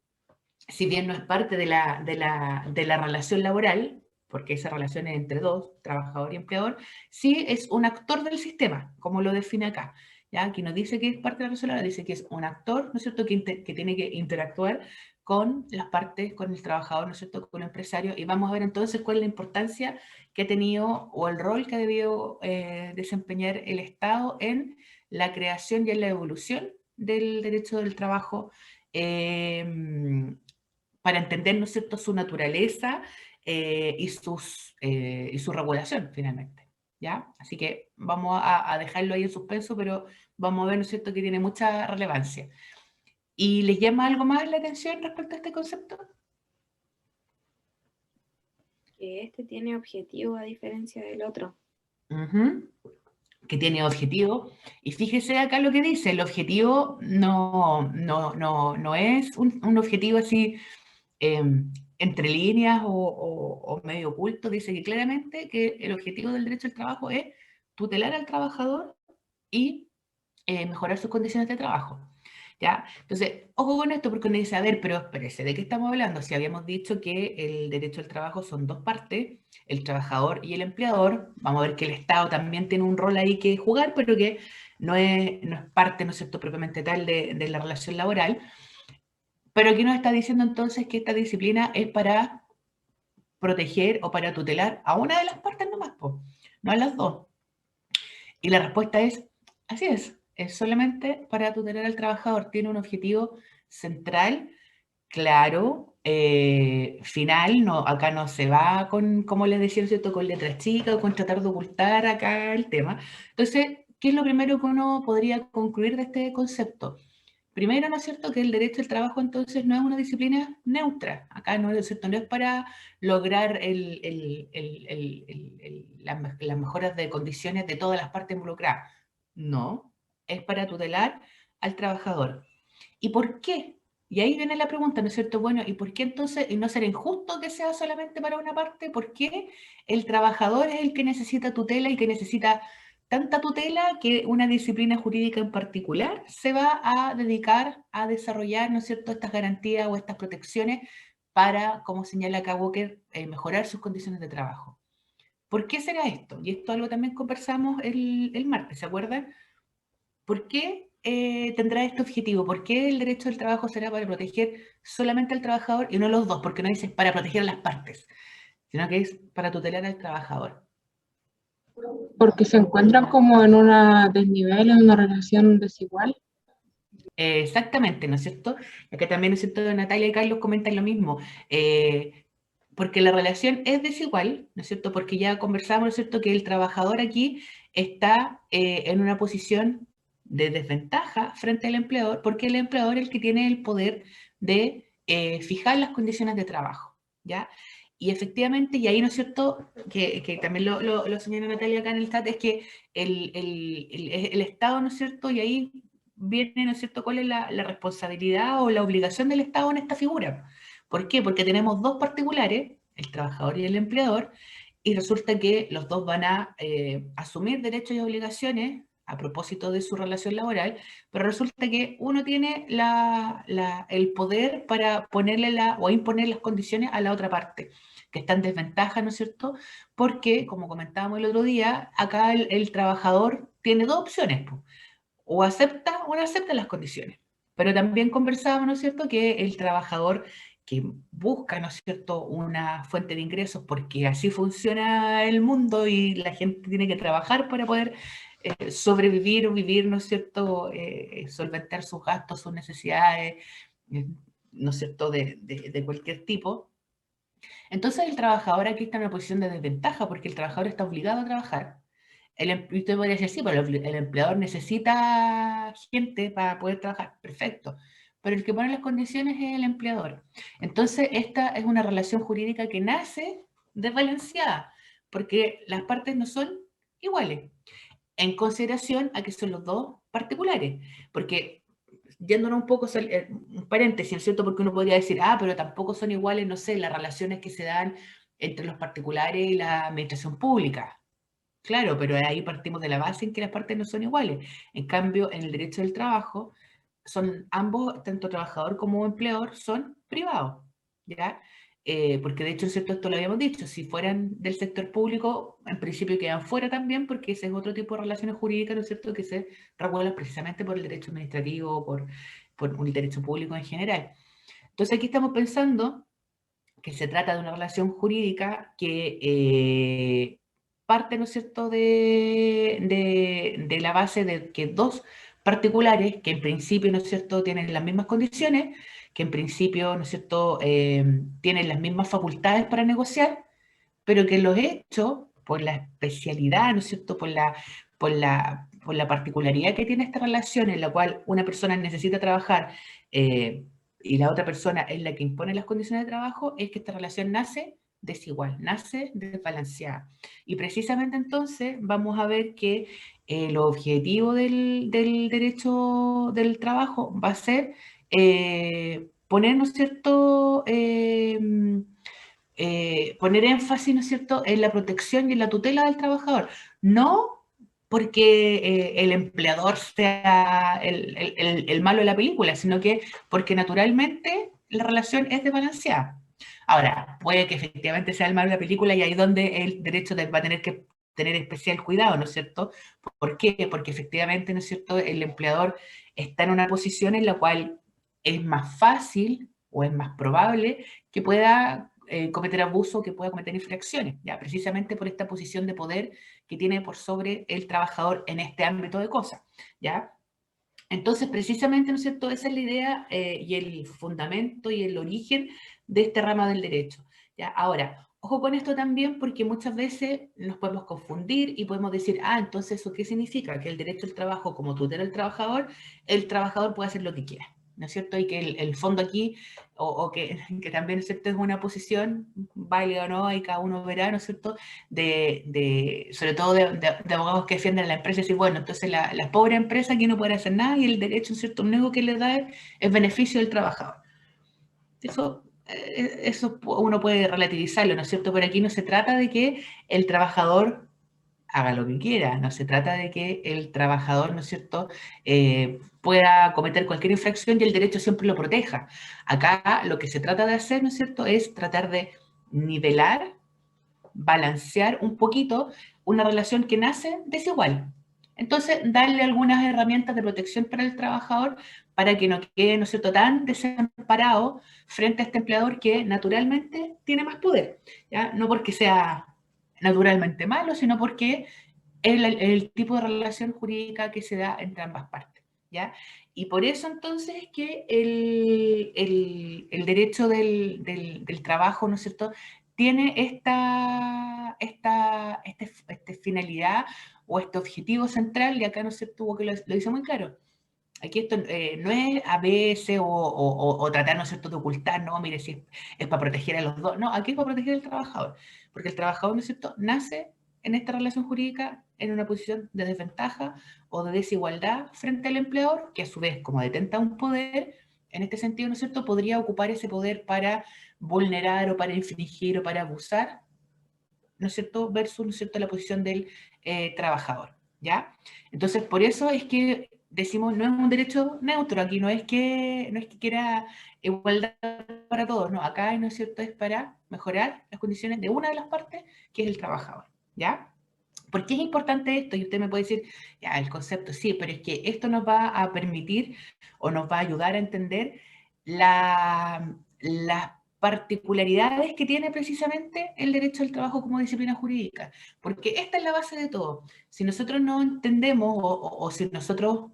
si bien no es parte de la relación laboral, porque esa relación es entre dos, trabajador y empleador, sí es un actor del sistema, como lo define acá. ¿Ya? Aquí no dice que es parte de la relación laboral, dice que es un actor, ¿no es cierto?, que tiene que interactuar con las partes, con el trabajador, ¿no es cierto?, con el empresario, y vamos a ver entonces cuál es la importancia que ha tenido o el rol que ha debido desempeñar el Estado en la creación y en la evolución del derecho del trabajo para entender, ¿no es cierto?, su naturaleza y su regulación, finalmente, ¿ya? Así que vamos a dejarlo ahí en suspenso, pero vamos a ver, ¿no es cierto?, que tiene mucha relevancia. ¿Y les llama algo más la atención respecto a este concepto? Que este tiene objetivo a diferencia del otro. Que tiene objetivo. Y fíjese acá lo que dice, el objetivo no es un objetivo así entre líneas o medio oculto, dice que claramente que el objetivo del derecho al trabajo es tutelar al trabajador y mejorar sus condiciones de trabajo. ¿Ya? Entonces, ojo con esto porque uno dice, a ver, pero espérese, ¿de qué estamos hablando? Si habíamos dicho que el derecho al trabajo son dos partes, el trabajador y el empleador, vamos a ver que el Estado también tiene un rol ahí que jugar, pero que no es parte, ¿no es cierto?, propiamente tal de la relación laboral. Pero aquí nos está diciendo entonces que esta disciplina es para proteger o para tutelar a una de las partes nomás, no a las dos. Y la respuesta es, así es solamente para tutelar al trabajador, tiene un objetivo central, claro, final, no, acá no se va con, como les decía, ¿cierto?, con letras chicas o con tratar de ocultar acá el tema. Entonces, ¿qué es lo primero que uno podría concluir de este concepto? Primero, ¿no es cierto?, que el derecho al trabajo entonces no es una disciplina neutra. Acá no es cierto, no es para lograr las mejoras de condiciones de todas las partes involucradas. No, es para tutelar al trabajador. ¿Y por qué? Y ahí viene la pregunta, ¿no es cierto? Bueno, ¿y por qué entonces, y no ser injusto que sea solamente para una parte? ¿Por qué el trabajador es el que necesita tutela y que necesita tanta tutela que una disciplina jurídica en particular se va a dedicar a desarrollar, ¿no es cierto?, estas garantías o estas protecciones para, como señala acá Walker, mejorar sus condiciones de trabajo? ¿Por qué será esto? Y esto algo también conversamos el martes, ¿se acuerdan? ¿Por qué tendrá este objetivo? ¿Por qué el derecho del trabajo será para proteger solamente al trabajador y no a los dos? Porque no dice para proteger a las partes, sino que es para tutelar al trabajador. Porque se encuentran como en una desnivel, en una relación desigual. Exactamente, ¿no es cierto? Acá también, ¿no es cierto?, Natalia y Carlos comentan lo mismo. Porque la relación es desigual, ¿no es cierto? Porque ya conversamos, ¿no es cierto?, que el trabajador aquí está en una posición de desventaja frente al empleador, porque el empleador es el que tiene el poder de fijar las condiciones de trabajo, ¿ya? Y efectivamente, y ahí, ¿no es cierto?, que también lo señala Natalia acá en el chat, es que el Estado, ¿no es cierto?, y ahí viene, ¿no es cierto?, cuál es la responsabilidad o la obligación del Estado en esta figura. ¿Por qué? Porque tenemos dos particulares, el trabajador y el empleador, y resulta que los dos van a asumir derechos y obligaciones a propósito de su relación laboral, pero resulta que uno tiene el poder para ponerle o imponer las condiciones a la otra parte, que está en desventaja, ¿no es cierto? Porque, como comentábamos el otro día, acá el trabajador tiene dos opciones, po, o acepta o no acepta las condiciones. Pero también conversábamos, ¿no es cierto?, que el trabajador que busca, ¿no es cierto?, una fuente de ingresos, porque así funciona el mundo y la gente tiene que trabajar para poder sobrevivir o vivir, ¿no es cierto?, solventar sus gastos, sus necesidades, ¿no es cierto?, de cualquier tipo. Entonces el trabajador aquí está en una posición de desventaja porque el trabajador está obligado a trabajar. Y usted podría decir, sí, pero el empleador necesita gente para poder trabajar. Perfecto. Pero el que pone las condiciones es el empleador. Entonces, esta es una relación jurídica que nace desbalanceada, porque las partes no son iguales, en consideración a que son los dos particulares. Porque, yéndonos un poco, un paréntesis, ¿no es cierto? Porque uno podría decir, pero tampoco son iguales, no sé, las relaciones que se dan entre los particulares y la administración pública. Claro, pero ahí partimos de la base en que las partes no son iguales. En cambio, en el derecho del trabajo, son ambos, tanto trabajador como empleador, son privados, ¿ya? Porque de hecho, ¿cierto? Esto lo habíamos dicho, si fueran del sector público, en principio quedan fuera también, porque ese es otro tipo de relaciones jurídicas, ¿no es cierto?, que se regulan precisamente por el derecho administrativo, por el derecho público en general. Entonces aquí estamos pensando que se trata de una relación jurídica que parte, ¿no es cierto?, de la base de que dos particulares, que en principio, ¿no es cierto?, tienen las mismas condiciones, que en principio, ¿no es cierto?, tienen las mismas facultades para negociar, pero que los hechos, por la especialidad, ¿no es cierto?, por la particularidad que tiene esta relación en la cual una persona necesita trabajar y la otra persona es la que impone las condiciones de trabajo, es que esta relación nace desigual, nace desbalanceada. Y precisamente entonces vamos a ver que el objetivo del derecho del trabajo va a ser poner, ¿no es cierto?, poner énfasis, ¿no es cierto?, en la protección y en la tutela del trabajador, no porque el empleador sea el malo de la película, sino que porque naturalmente la relación es desbalanceada. Ahora, puede que efectivamente sea el malo de la película y ahí es donde el derecho va a tener que tener especial cuidado, ¿no es cierto? ¿Por qué? Porque efectivamente, ¿no es cierto?, el empleador está en una posición en la cual es más fácil o es más probable que pueda cometer abuso, que pueda cometer infracciones, ya precisamente por esta posición de poder que tiene por sobre el trabajador en este ámbito de cosas, ¿ya? Entonces, precisamente, ¿no es cierto?, esa es la idea y el fundamento y el origen de este rama del derecho, ¿ya? Ahora, ojo con esto también porque muchas veces nos podemos confundir y podemos decir, entonces, ¿eso qué significa? Que el derecho al trabajo, como tutela el trabajador puede hacer lo que quiera, ¿no es cierto? Y que el fondo aquí, o que también, ¿no es cierto?, es una posición válida o no, y cada uno verá, ¿no es cierto?, sobre todo de abogados que defienden a la empresa, y decir, bueno, entonces la pobre empresa aquí no puede hacer nada y el derecho, ¿cierto?, único que le da es beneficio del trabajador. Eso uno puede relativizarlo, ¿no es cierto? Pero aquí no se trata de que el trabajador haga lo que quiera, no se trata de que el trabajador, ¿no es cierto?, pueda cometer cualquier infracción y el derecho siempre lo proteja. Acá lo que se trata de hacer, ¿no es cierto?, es tratar de nivelar, balancear un poquito una relación que nace desigual. Entonces, darle algunas herramientas de protección para el trabajador para que no quede, ¿no es cierto?, tan desamparado frente a este empleador que naturalmente tiene más poder, ¿ya? No porque sea naturalmente malo, sino porque es el tipo de relación jurídica que se da entre ambas partes, ¿ya? Y por eso entonces es que el derecho del trabajo, ¿no es cierto?, tiene esta finalidad o este objetivo central, y acá, ¿no es cierto?, Hugo, que lo dice muy claro. Aquí esto no es a veces o tratar, ¿no es cierto?, de ocultar, no, mire, si es para proteger a los dos. No, aquí es para proteger al trabajador, porque el trabajador, ¿no es cierto?, nace en esta relación jurídica en una posición de desventaja o de desigualdad frente al empleador, que a su vez, como detenta un poder, en este sentido, ¿no es cierto?, podría ocupar ese poder para vulnerar o para infringir o para abusar, ¿no es cierto?, versus, ¿no es cierto?, la posición del trabajador, ¿ya? Entonces, por eso es que decimos, no es un derecho neutro, aquí no es que quiera igualdad para todos, no, acá, ¿no es cierto?, es para mejorar las condiciones de una de las partes, que es el trabajador, ¿ya? ¿Por qué es importante esto? Y usted me puede decir, ya, el concepto sí, pero es que esto nos va a permitir o nos va a ayudar a entender las particularidades que tiene precisamente el derecho al trabajo como disciplina jurídica, porque esta es la base de todo. Si nosotros no entendemos o si nosotros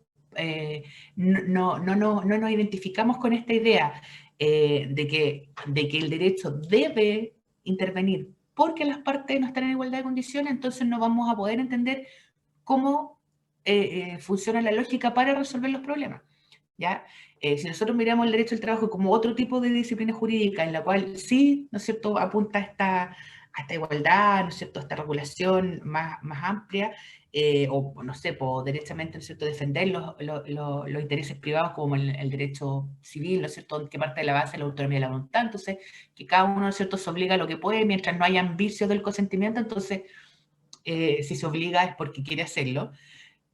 no nos identificamos con esta idea de que el derecho debe intervenir porque las partes no están en igualdad de condiciones, entonces no vamos a poder entender cómo funciona la lógica para resolver los problemas, ¿ya? Si nosotros miramos el derecho al trabajo como otro tipo de disciplina jurídica en la cual sí, ¿no es cierto?, apunta a esta igualdad, ¿no es cierto?, a esta regulación más amplia, o no sé, por derechamente, ¿no es cierto?, defender los intereses privados como el derecho civil, ¿no es cierto?, que parte de la base de la autonomía de la voluntad, entonces que cada uno, ¿no es cierto?, se obliga a lo que puede mientras no hayan vicios del consentimiento, entonces si se obliga es porque quiere hacerlo.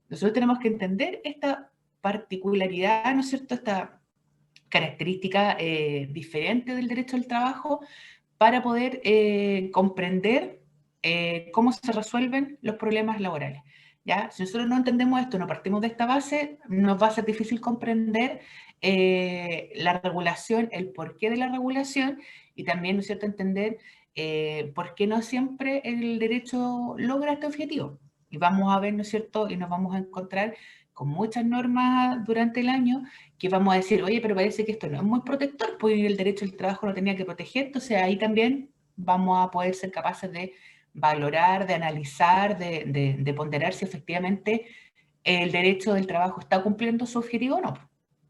Nosotros tenemos que entender esta particularidad, ¿no es cierto?, esta característica diferente del derecho al trabajo para poder comprender cómo se resuelven los problemas laborales, ¿ya? Si nosotros no entendemos esto, no partimos de esta base, nos va a ser difícil comprender la regulación, el porqué de la regulación y también, ¿no es cierto?, entender por qué no siempre el derecho logra este objetivo. Y vamos a ver, ¿no es cierto?, y nos vamos a encontrar con muchas normas durante el año que vamos a decir, oye, pero parece que esto no es muy protector, pues el derecho al trabajo lo tenía que proteger, entonces ahí también vamos a poder ser capaces de valorar, de analizar, de ponderar si efectivamente el derecho del trabajo está cumpliendo su objetivo o no,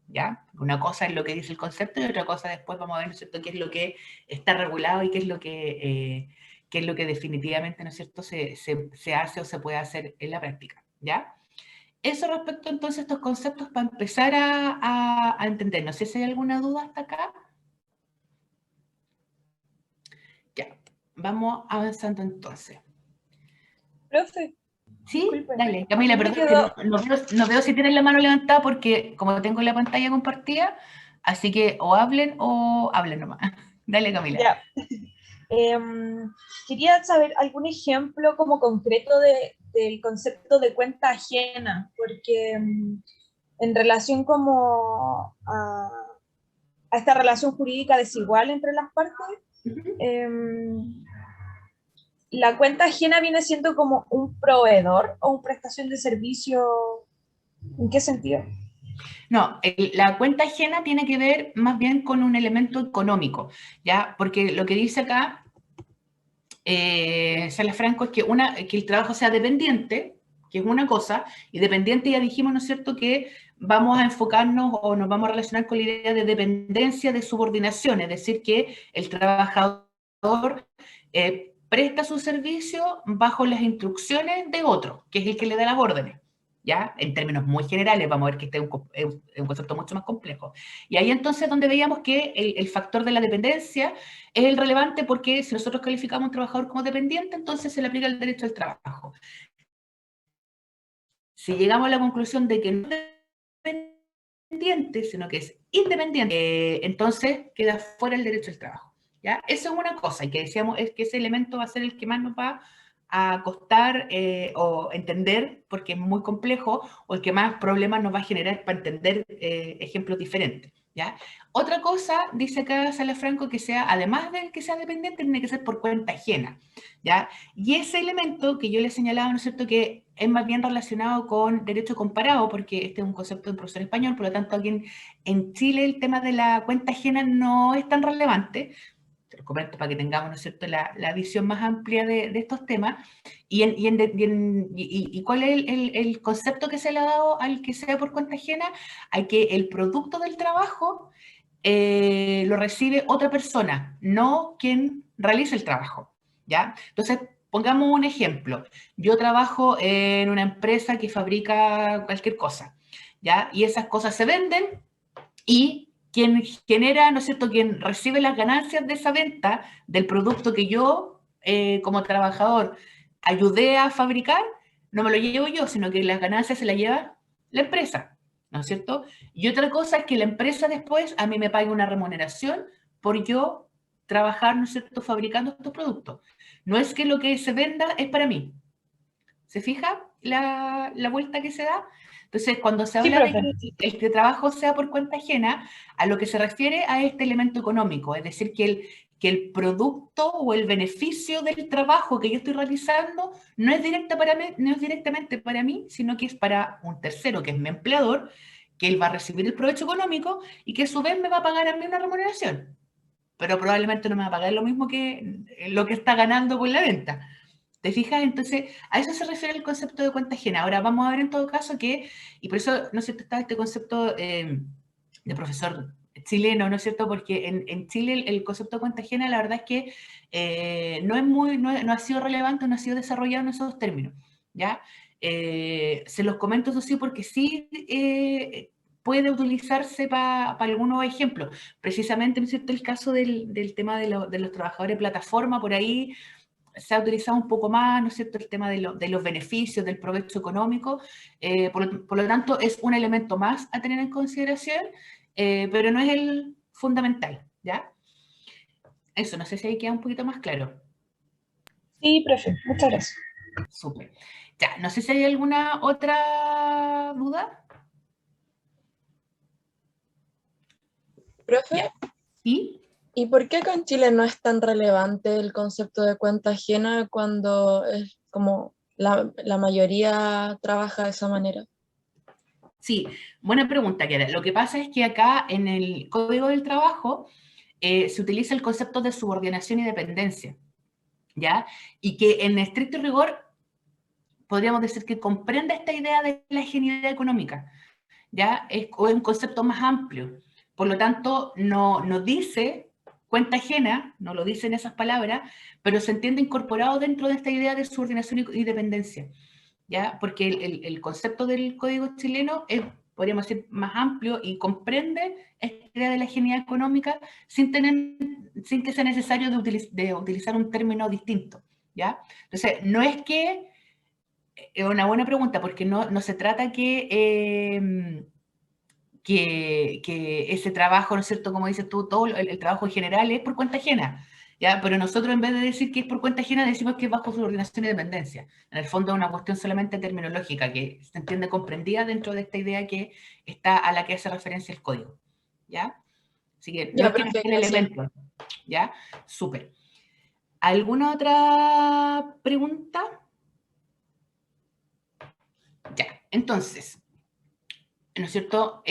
¿ya? Una cosa es lo que dice el concepto y otra cosa después vamos a ver, ¿no es cierto?, qué es lo que está regulado y qué es lo que definitivamente, ¿no es cierto?, se hace o se puede hacer en la práctica, ¿ya? Eso respecto entonces a estos conceptos para empezar a entender. No sé si hay alguna duda hasta acá. Ya, vamos avanzando entonces. Profe, ¿Sí? disculpe. Dale, A Camila, mí me perdón, quedó- que no veo si tienen la mano levantada porque como tengo la pantalla compartida, así que o hablen nomás. Dale, Camila. Ya. Quería saber algún ejemplo como concreto del concepto de cuenta ajena, porque en relación como a esta relación jurídica desigual entre las partes, la cuenta ajena viene siendo como un proveedor o una prestación de servicio. ¿En qué sentido? No, la cuenta ajena tiene que ver más bien con un elemento económico, ¿ya? Porque lo que dice acá Sala Franco es que el trabajo sea dependiente, que es una cosa, y dependiente ya dijimos, ¿no es cierto?, que vamos a enfocarnos o nos vamos a relacionar con la idea de dependencia, de subordinación, es decir, que el trabajador presta su servicio bajo las instrucciones de otro, que es el que le da las órdenes, ¿ya? En términos muy generales, vamos a ver que este es un concepto mucho más complejo. Y ahí entonces donde veíamos que el factor de la dependencia es el relevante porque si nosotros calificamos a un trabajador como dependiente, entonces se le aplica el derecho al trabajo. Si llegamos a la conclusión de que no es dependiente, sino que es independiente, entonces queda fuera el derecho al trabajo, ¿ya? Eso es una cosa, y que decíamos es que ese elemento va a ser el que más nos va a costar o entender, porque es muy complejo, o el que más problemas nos va a generar para entender ejemplos diferentes, ¿ya? Otra cosa, dice acá Sala Franco, que sea, además de que sea dependiente, tiene que ser por cuenta ajena, ¿ya? Y ese elemento que yo le señalaba, ¿no es cierto?, que es más bien relacionado con derecho comparado, porque este es un concepto de un profesor español, por lo tanto aquí en Chile el tema de la cuenta ajena no es tan relevante, te lo comento para que tengamos, ¿no es cierto?, la visión más amplia de estos temas, y cuál es el concepto que se le ha dado al que sea por cuenta ajena, hay que el producto del trabajo lo recibe otra persona, no quien realiza el trabajo, ¿ya? Entonces, pongamos un ejemplo. Yo trabajo en una empresa que fabrica cualquier cosa, ¿ya? Y esas cosas se venden y quien genera, ¿no es cierto?, quien recibe las ganancias de esa venta del producto que yo, como trabajador, ayudé a fabricar, no me lo llevo yo, sino que las ganancias se las lleva la empresa, ¿no es cierto? Y otra cosa es que la empresa después a mí me pague una remuneración por yo trabajar, ¿no es cierto?, fabricando estos productos. No es que lo que se venda es para mí. ¿Se fija la vuelta que se da? Entonces, cuando se Sí, habla de profe. que el trabajo sea por cuenta ajena, a lo que se refiere a este elemento económico, es decir, que el producto o el beneficio del trabajo que yo estoy realizando no es no es directamente para mí, sino que es para un tercero, que es mi empleador, que él va a recibir el provecho económico y que a su vez me va a pagar a mí una remuneración. Pero probablemente no me va a pagar lo mismo que lo que está ganando por la venta. ¿Te fijas? Entonces, a eso se refiere el concepto de cuenta ajena. Ahora, vamos a ver en todo caso que, y por eso, ¿no es cierto?, está este concepto de profesor chileno, ¿no es cierto?, porque en Chile el concepto de cuenta ajena, la verdad es que no ha sido relevante, no ha sido desarrollado en esos términos, ¿ya? Se los comento eso sí, porque sí puede utilizarse para algunos ejemplos. Precisamente, ¿no es cierto?, el caso del tema de los trabajadores de plataforma, por ahí se ha utilizado un poco más, ¿no es cierto?, el tema de los beneficios, del provecho económico, por lo tanto es un elemento más a tener en consideración, pero no es el fundamental, ¿ya? Eso, no sé si ahí queda un poquito más claro. Sí, profe, muchas gracias. Súper. Ya, no sé si hay alguna otra duda. Profe, Ya. ¿Sí? ¿y por qué acá en Chile no es tan relevante el concepto de cuenta ajena cuando es como la mayoría trabaja de esa manera? Sí, buena pregunta, Kiara. Lo que pasa es que acá en el Código del Trabajo se utiliza el concepto de subordinación y dependencia, ¿ya? Y que en estricto rigor podríamos decir que comprende esta idea de la ajenidad económica, ¿ya? Es un concepto más amplio. Por lo tanto, no dice cuenta ajena, no lo dice en esas palabras, pero se entiende incorporado dentro de esta idea de subordinación y dependencia, ¿ya? Porque el concepto del Código chileno es, podríamos decir, más amplio y comprende esta idea de la ajenidad económica sin que sea necesario de utilizar un término distinto, ¿ya? Entonces, no es que, es una buena pregunta, porque no se trata que ese trabajo, ¿no es cierto?, como dices tú, todo el trabajo en general es por cuenta ajena, ¿ya? Pero nosotros en vez de decir que es por cuenta ajena, decimos que es bajo subordinación y dependencia. En el fondo es una cuestión solamente terminológica, que se entiende comprendida dentro de esta idea que está a la que hace referencia el código, ¿ya? Así que no Ya, es que no profe, esté el gracias. elemento, ¿ya? Súper. ¿Alguna otra pregunta? Ya, entonces, ¿no es cierto?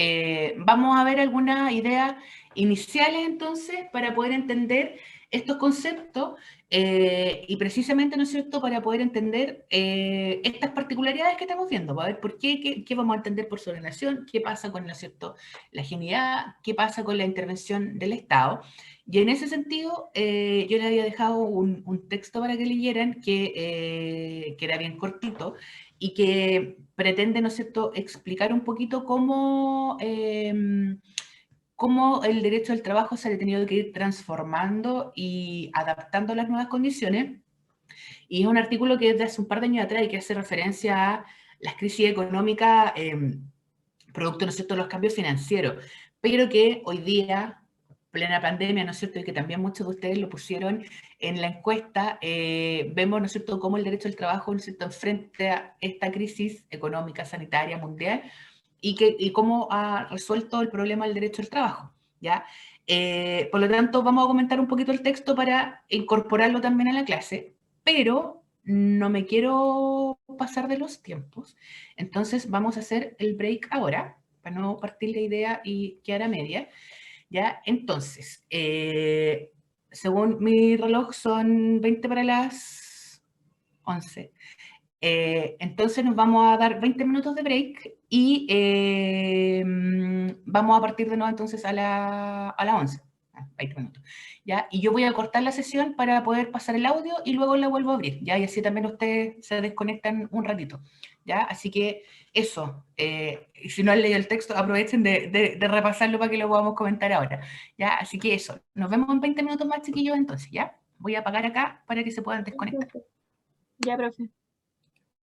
Vamos a ver algunas ideas iniciales entonces para poder entender estos conceptos y precisamente, ¿no es cierto?, para poder entender estas particularidades que estamos viendo, para ver por qué vamos a entender por subordinación, qué pasa con, ¿no es cierto?, la ajenidad, qué pasa con la intervención del Estado. Y en ese sentido, yo les había dejado un texto para que leyeran que era bien cortito, y que pretende, ¿no es cierto?, explicar un poquito cómo el derecho al trabajo se ha tenido que ir transformando y adaptando a las nuevas condiciones. Y es un artículo que es de hace un par de años atrás y que hace referencia a las crisis económicas producto, ¿no es cierto?, de los cambios financieros, pero que hoy día, plena pandemia, ¿no es cierto?, y que también muchos de ustedes lo pusieron en la encuesta, vemos, ¿no es cierto?, cómo el derecho al trabajo, ¿no es cierto?, enfrente a esta crisis económica, sanitaria, mundial, y cómo ha resuelto el problema del derecho al trabajo, ¿ya? Por lo tanto, vamos a comentar un poquito el texto para incorporarlo también a la clase, pero no me quiero pasar de los tiempos, entonces vamos a hacer el break ahora, para no partir la idea y quedar a media, ¿ya? Entonces, según mi reloj son 20 para las 11. Entonces nos vamos a dar 20 minutos de break y vamos a partir de nuevo entonces a la 11, 20 minutos. ¿Ya? Y yo voy a cortar la sesión para poder pasar el audio y luego la vuelvo a abrir, ¿ya? Y así también ustedes se desconectan un ratito, ¿ya? Así que eso, y si no han leído el texto, aprovechen de repasarlo para que lo podamos comentar ahora, ¿ya? Así que eso, nos vemos en 20 minutos más, chiquillos, entonces, ¿ya? Voy a apagar acá para que se puedan desconectar. Ya, profe.